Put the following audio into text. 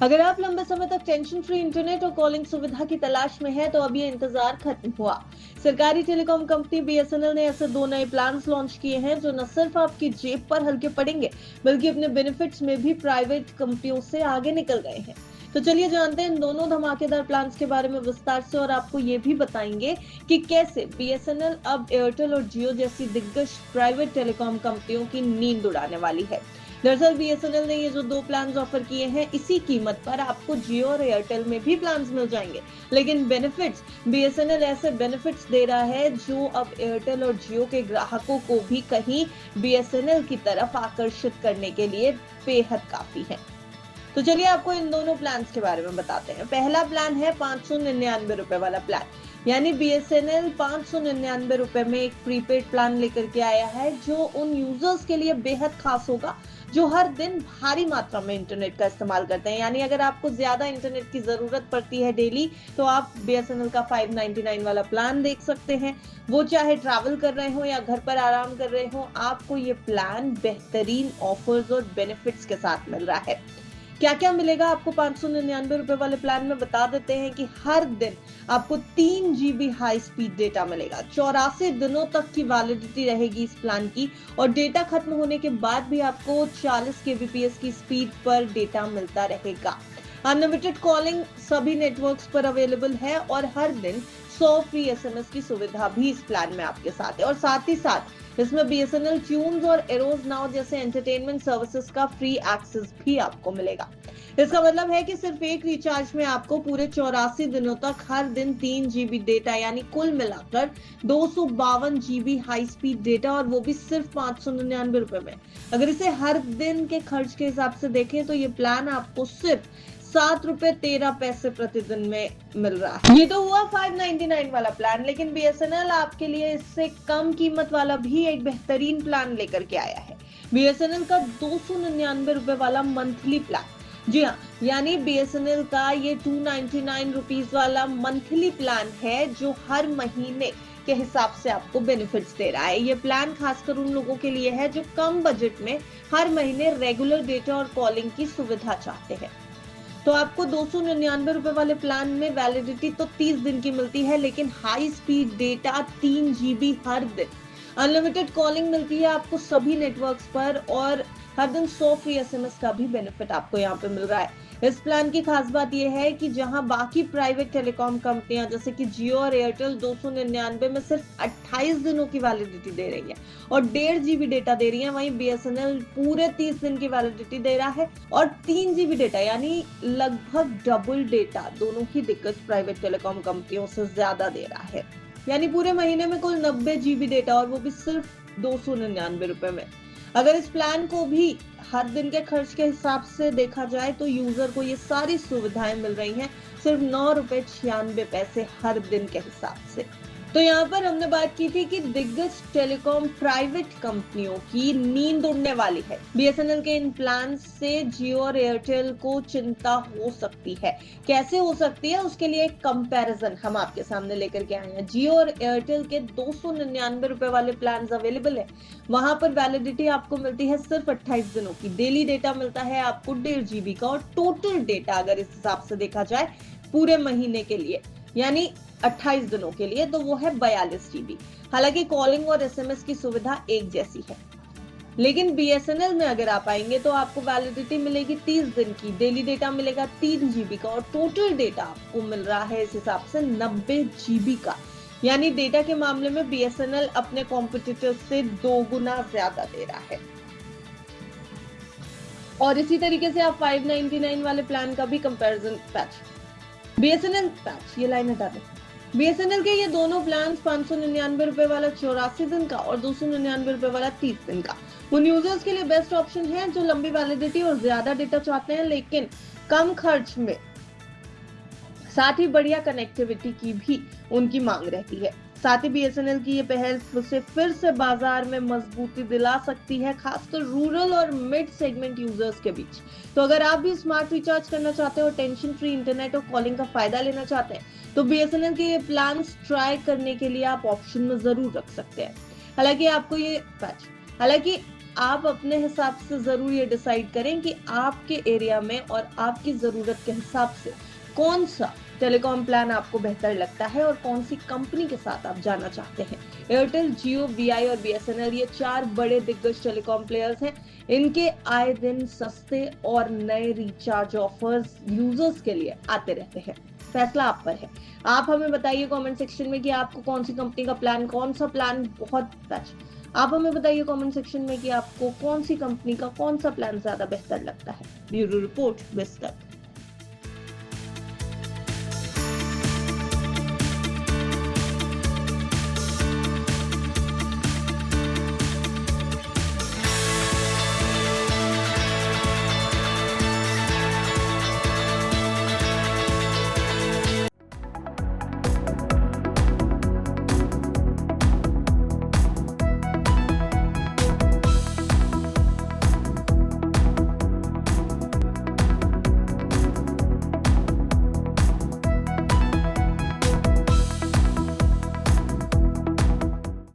अगर आप लंबे समय तक टेंशन फ्री इंटरनेट और कॉलिंग सुविधा की तलाश में है तो अब ये इंतजार खत्म हुआ। सरकारी टेलीकॉम कंपनी बीएसएनएल ने ऐसे 2 नए प्लान्स लॉन्च किए हैं जो न सिर्फ आपकी जेब पर हल्के पड़ेंगे बल्कि अपने बेनिफिट्स में भी प्राइवेट कंपनियों से आगे निकल गए हैं। तो चलिए जानते हैं इन दोनों धमाकेदार प्लान्स के बारे में विस्तार से और आपको ये भी बताएंगे कि कैसे बीएसएनएल अब एयरटेल और जियो जैसी दिग्गज प्राइवेट टेलीकॉम कंपनियों की नींद उड़ाने वाली है। दरअसल बीएसएनएल ने ये जो 2 प्लान्स ऑफर किए हैं इसी कीमत पर आपको जियो और एयरटेल में भी प्लान्स मिल जाएंगे, लेकिन बेनिफिट्स बीएसएनएल ऐसे बेनिफिट्स दे रहा है जो अब एयरटेल और जियो के ग्राहकों को भी कहीं बीएसएनएल की तरफ आकर्षित करने के लिए बेहद काफी है। तो चलिए आपको इन दोनों प्लान्स के बारे में बताते हैं। पहला प्लान है 599 रुपए वाला प्लान, यानी बीएसएनएल 599 रुपए में एक प्रीपेड प्लान लेकर के आया है जो उन यूजर्स के लिए बेहद खास होगा जो हर दिन भारी मात्रा में इंटरनेट का इस्तेमाल करते हैं। यानी अगर आपको ज्यादा इंटरनेट की जरूरत पड़ती है डेली तो आप बीएसएनएल का 599 वाला प्लान देख सकते हैं। वो चाहे ट्रैवल कर रहे हो या घर पर आराम कर रहे हो, आपको ये प्लान बेहतरीन ऑफर्स और बेनिफिट्स के साथ मिल रहा है। क्या क्या मिलेगा आपको 599 रुपए वाले प्लान में बता देते हैं कि हर दिन आपको 3 GB हाई स्पीड डेटा मिलेगा। 84 दिनों तक की वैलिडिटी रहेगी इस प्लान की और डेटा खत्म होने के बाद भी आपको 40 kbps की स्पीड पर डेटा मिलता रहेगा। अनलिमिटेड कॉलिंग सभी नेटवर्क्स पर अवेलेबल है और हर दिन 100 फ्री एसएमएस की सुविधा भी इस प्लान में आपके साथ है और साथ ही साथ इसमें बीएसएनएल ट्यून्स और एरोज नाउ जैसे एंटरटेनमेंट सर्विसेज का फ्री एक्सेस भी आपको मिलेगा। इसका मतलब है कि सिर्फ एक रिचार्ज में आपको पूरे 84 दिनों तक हर दिन 3 GB डेटा यानी कुल मिलाकर 252 GB हाई स्पीड डेटा और वो भी सिर्फ 599 रुपए में। अगर इसे हर दिन के खर्च के हिसाब से देखें तो ये प्लान आपको सिर्फ 7 रुपए 13 पैसे प्रतिदिन में मिल रहा है। ये तो हुआ 599 वाला प्लान, लेकिन बीएसएनएल आपके लिए इससे कम कीमत वाला भी एक बेहतरीन प्लान लेकर के आया है। बीएसएनएल का 299 रुपए वाला मंथली प्लान। जी हाँ, यानी बीएसएनएल का ये 299 रुपीज वाला मंथली प्लान है जो हर महीने के हिसाब से आपको बेनिफिट्स दे रहा है। ये प्लान खासकर उन लोगों के लिए है जो कम बजट में हर महीने रेगुलर डेटा और कॉलिंग की सुविधा चाहते हैं। तो आपको 299 रुपए वाले प्लान में वैलिडिटी तो 30 दिन की मिलती है, लेकिन हाई स्पीड डेटा 3 GB हर दिन, अनलिमिटेड कॉलिंग मिलती है आपको सभी नेटवर्क्स पर और हर दिन 100 फ्री एसएमएस का भी बेनिफिट आपको यहाँ पे मिल रहा है। इस प्लान की खास बात यह है कि जहां बाकी प्राइवेट टेलीकॉम कंपनियां जैसे कि जियो और एयरटेल 299 में सिर्फ 28 दिनों की वैलिडिटी दे रही है और 1.5 GB डेटा दे रही है, वहीं बीएसएनएल पूरे 30 दिन की वैलिडिटी दे रहा है और 3 GB डेटा यानी लगभग डबल डेटा दोनों ही दिग्गज प्राइवेट टेलीकॉम कंपनियों से ज्यादा दे रहा है। यानी पूरे महीने में कुल 90 GB डेटा और वो भी सिर्फ 299 रुपए में। अगर इस प्लान को भी हर दिन के खर्च के हिसाब से देखा जाए तो यूजर को ये सारी सुविधाएं मिल रही हैं सिर्फ 9 रुपए 96 पैसे हर दिन के हिसाब से। तो यहाँ पर हमने बात की थी कि दिग्गज टेलीकॉम प्राइवेट कंपनियों की नींद उड़ने वाली है। बीएसएनएल के इन प्लान से जियो और एयरटेल को चिंता हो सकती है। कैसे हो सकती है उसके लिए एक कंपैरिजन हम आपके सामने लेकर के आए हैं। जियो और एयरटेल के 299 रुपए वाले प्लान अवेलेबल है। वहां पर वैलिडिटी आपको मिलती है सिर्फ 28 दिनों की। डेली डेटा मिलता है आपको 1.5 GB का और टोटल डेटा अगर इस हिसाब से देखा जाए पूरे महीने के लिए यानी 28 दिनों के लिए तो वो है 42 GB। हालांकि कॉलिंग और एसएमएस की सुविधा एक जैसी है, लेकिन बीएसएनएल में अगर आप आएंगे तो आपको वैलिडिटी मिलेगी 30 दिन की, डेली डेटा मिलेगा 3 GB का और टोटल डेटा आपको मिल रहा है इस हिसाब से 90 GB का। यानी डेटा के मामले में बीएसएनएल अपने कॉम्पिटिटर से 2 गुना ज्यादा दे रहा है। और इसी तरीके से आप 599 वाले प्लान का भी कंपैरिजन पैच बीएसएनएल पैच ये लाइन हटा दें। बीएसएनएल के ये दोनों प्लान 599 रुपए वाला 84 दिन का और 299 रुपए वाला 30 दिन का उन यूजर्स के लिए बेस्ट ऑप्शन है जो लंबी वैलिडिटी और ज्यादा डेटा चाहते हैं लेकिन कम खर्च में, साथ ही बढ़िया कनेक्टिविटी की भी उनकी मांग रहती है। साथ ही बीएसएनएल की ये पहल उसे फिर से बाजार में मजबूती दिला सकती है, खासकर रूरल और मिड सेगमेंट यूजर्स के बीच। तो अगर आप भी स्मार्ट रिचार्ज करना चाहते हो और टेंशन फ्री इंटरनेट और कॉलिंग का फायदा लेना चाहते हैं तो बीएसएनएल के ये प्लान ट्राई करने के लिए आप ऑप्शन में जरूर रख सकते हैं। हालांकि आप अपने हिसाब से ज़रूर ये डिसाइड करें कि आपके एरिया में और आपकी ज़रूरत के हिसाब से कौन-सा टेलीकॉम प्लान आपको बेहतर लगता है और कौन-सी कंपनी के साथ आप जाना चाहते हैं। एयरटेल, जियो, वीआई और बीएसएनएल ये 4 बड़े दिग्गज टेलीकॉम प्लेयर्स हैं। इनके आए दिन सस्ते और नए रिचार्ज ऑफर्स यूजर्स के लिए आते रहते हैं। फैसला आप पर है। आप हमें बताइए कमेंट सेक्शन में कि आपको कौन सी कंपनी का प्लान, कौन सा प्लान बहुत बेस्ट। आप हमें बताइए कमेंट सेक्शन में कि आपको कौन सी कंपनी का कौन सा प्लान ज्यादा बेहतर लगता है। ब्यूरो रिपोर्ट, बेस्ट तक।